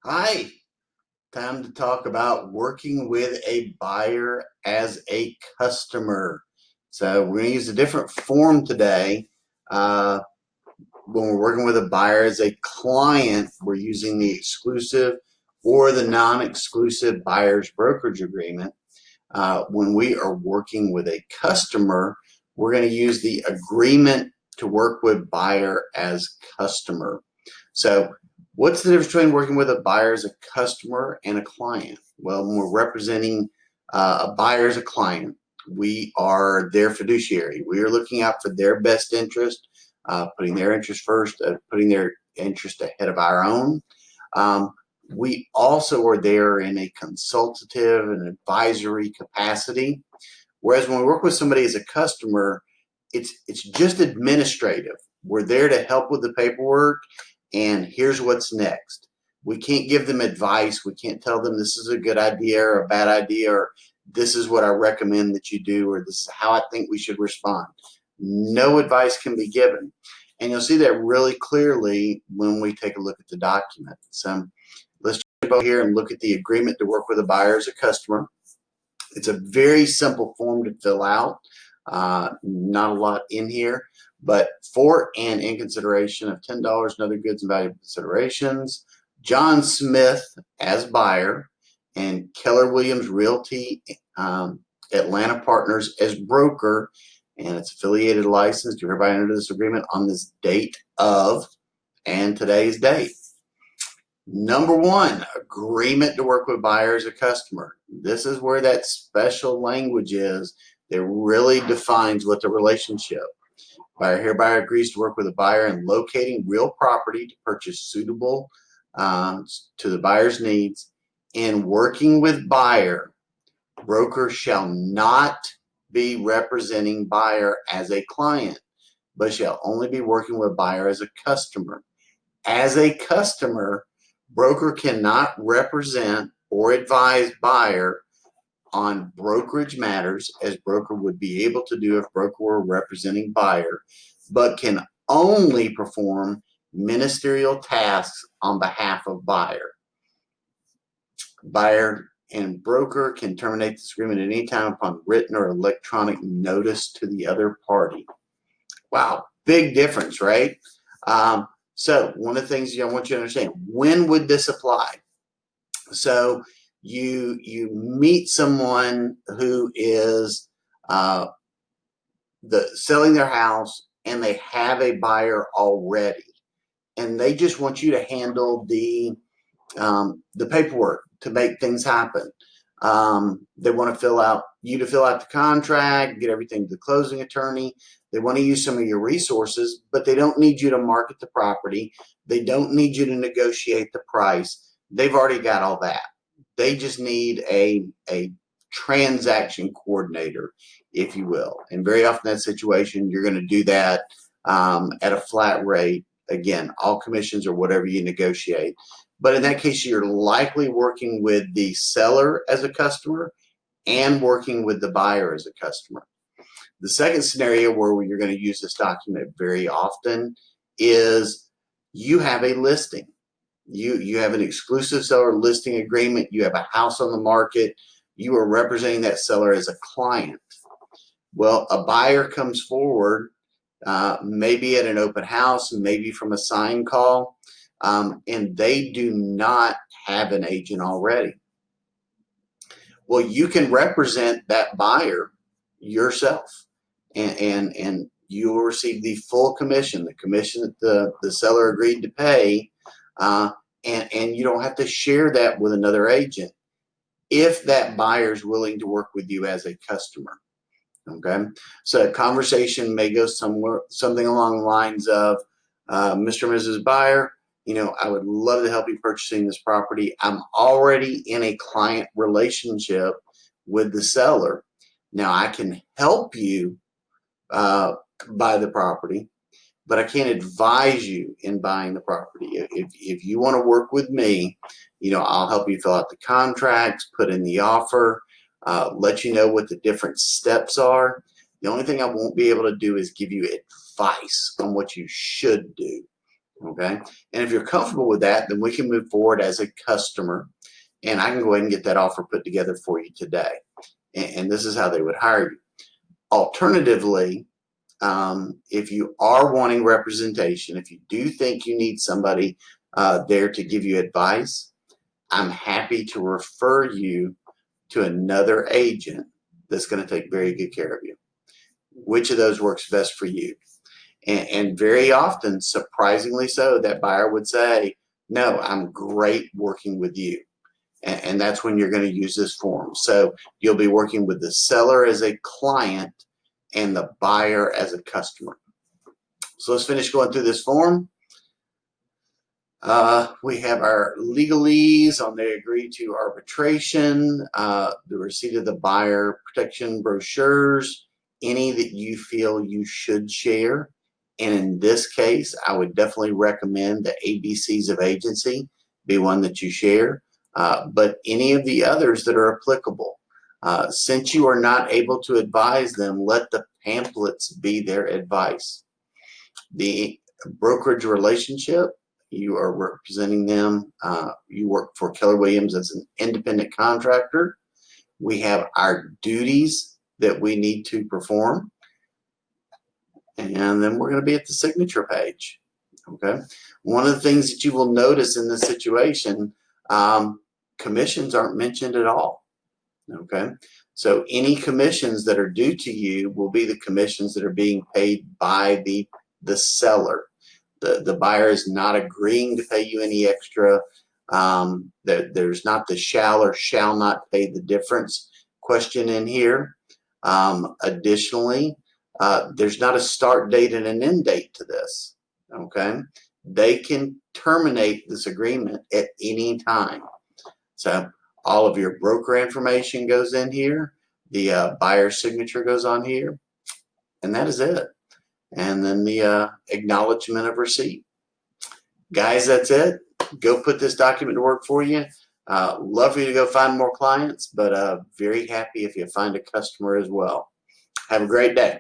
Hi, time to talk about working with a buyer as a customer. So we're going to use a different form today. Uh, when we're working with a buyer as a client, we're using the exclusive or the non-exclusive buyer's brokerage agreement. When we are working with a customer, we're going to use the agreement to work with buyer as customer. So what's the difference between working with a buyer as a customer and a client? Well, when we're representing a buyer as a client, we are their fiduciary. We are looking out for their best interest, putting their interest first, putting their interest ahead of our own. Um, we also are there in a consultative and advisory capacity. Whereas when we work with somebody as a customer, it's just administrative. We're there to help with the paperwork, and here's what's next. We can't give them advice. We can't tell them this is a good idea or a bad idea, or this is what I recommend that you do, or this is how I think we should respond. No advice can be given. And you'll see that really clearly when we take a look at the document. So let's jump over here and look at the agreement to work with a buyer as a customer. It's a very simple form to fill out. Not a lot in here, but for and in consideration of $10 and other goods and valuable considerations, John Smith as buyer and Keller Williams Realty Atlanta Partners as broker, and its affiliated license to hereby enter this agreement on this date of and today's date. Number one, agreement to work with buyer as a customer. This is where that special language is that really defines what the relationship. Buyer hereby agrees to work with a buyer in locating real property to purchase suitable to the buyer's needs. In working with buyer, broker shall not be representing buyer as a client, but shall only be working with buyer as a customer. As a customer, broker cannot represent or advise buyer on brokerage matters as broker would be able to do if broker were representing buyer, but can only perform ministerial tasks on behalf of buyer. Buyer and broker can terminate this agreement at any time upon written or electronic notice to the other party. Wow, big difference, right? So one of the things I want you to understand, when would this apply? So you meet someone who is selling their house and they have a buyer already, and they just want you to handle the paperwork to make things happen. They want to fill out the contract, get everything to the closing attorney. They want to use some of your resources, but they don't need you to market the property. They don't need you to negotiate the price. They've already got all that. They just need a transaction coordinator, if you will. And very often in that situation, you're going to do that at a flat rate. Again, all commissions or whatever you negotiate. But in that case, you're likely working with the seller as a customer and working with the buyer as a customer. The second scenario where you're going to use this document very often is you have a listing. You have an exclusive seller listing agreement. You have a house on the market. You are representing that seller as a client. Well, a buyer comes forward, maybe at an open house, maybe from a sign call, and they do not have an agent already. Well, you can represent that buyer yourself, and you will receive the full commission, the commission that the seller agreed to pay, and you don't have to share that with another agent if that buyer is willing to work with you as a customer. Okay, so a conversation may go something along the lines of, Mr. and Mrs. Buyer, I would love to help you purchasing this property. I'm already in a client relationship with the seller. Now I can help you buy the property, but I can't advise you in buying the property. If you want to work with me, I'll help you fill out the contracts, put in the offer, let you know what the different steps are. The only thing I won't be able to do is give you advice on what you should do. Okay. And if you're comfortable with that, then we can move forward as a customer, and I can go ahead and get that offer put together for you today. And this is how they would hire you. Alternatively, if you are wanting representation, if you do think you need somebody there to give you advice, I'm happy to refer you to another agent that's going to take very good care of you. Which of those works best for you? And very often, surprisingly so, that buyer would say, no, I'm great working with you. And that's when you're going to use this form. So you'll be working with the seller as a client and the buyer as a customer. So let's finish going through this form. We have our legalese on they agree to arbitration, the receipt of the buyer protection brochures, any that you feel you should share. And in this case, I would definitely recommend the ABCs of agency be one that you share, but any of the others that are applicable. Since you are not able to advise them, let the pamphlets be their advice. The brokerage relationship, you are representing them. You work for Keller Williams as an independent contractor. We have our duties that we need to perform. And then we're going to be at the signature page. Okay. One of the things that you will notice in this situation, commissions aren't mentioned at all. Okay. So any commissions that are due to you will be the commissions that are being paid by the seller. The buyer is not agreeing to pay you any extra. There's not the shall or shall not pay the difference question in here. Additionally, there's not a start date and an end date to this. Okay, they can terminate this agreement at any time. So all of your broker information goes in here. The buyer's signature goes on here, and that is it. And then the acknowledgement of receipt. Guys, that's it. Go put this document to work for you. Love for you to go find more clients, but very happy if you find a customer as well. Have a great day.